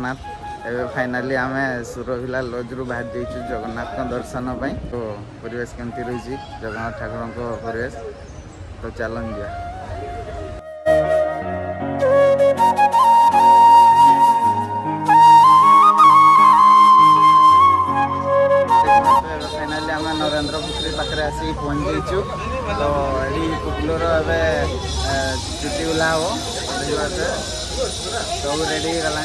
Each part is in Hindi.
जगन्नाथ। एबे फाइनाली आम सुरभिला लज रु बाहर जाइए जगन्नाथ दर्शन पर। तो परिवेश केमती रही जगन्नाथ ठाकुर परिवेश तो चलन जा फाइनाली आम नरेंद्र पुखरी पाखे आसिक पहुँचीचु। तो ये पुकुलर एवं चुटी बुला हम सब रेडी गला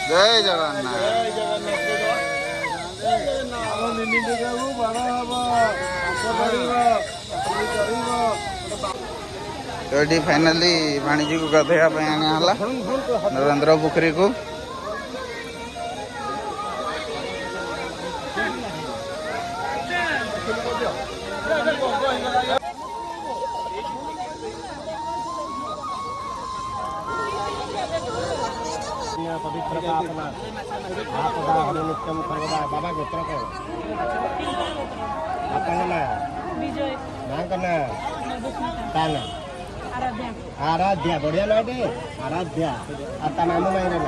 जय जगन्नाथ। तो ये फाइनाली भाणीजी को गाधेवा आना नरेंद्र पुखरी को। पवित्र नित्यम बाबा गोत्र को आराध्या बढ़िया ना आराध्या आता मामू माई ना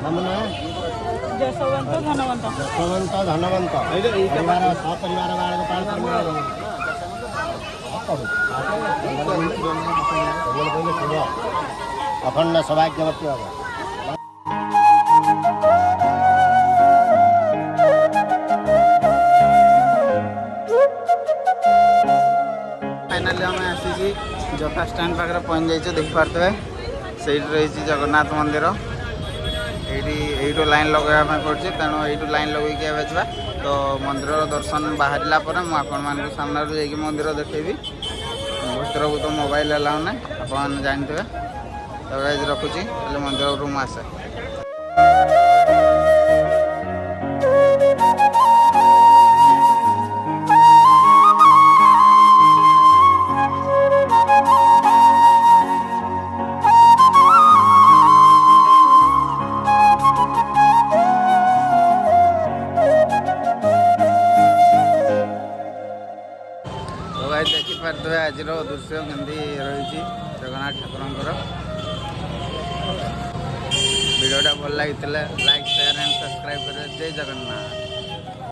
मामू ना जसवंत धनवंत परिवार सपरिवार बाळग पाल अखंड सौभाग्यवती होगा। फाइनाली आम आसिक जथा स्टैंड पाखे पहुँच जाइए देखी पारे से रही जगन्नाथ मंदिर। यू लाइन लगेगा पड़े तेणु यू लाइन लगे जा। तो मंदिर दर्शन बाहर मुझे सामने जाकि मंदिर देखेबी। भीतर को तो मोबाइल अलाउ ना आप जानते हैं। तो गाइस रखुची मंदिर रूम आसे देखिपारे आज दृश्य केमती रही जगन्नाथ ठाकुर। वीडियोटा भल लगी लाइक शेयर एंड सब्सक्राइब करें। जय जगन्नाथ।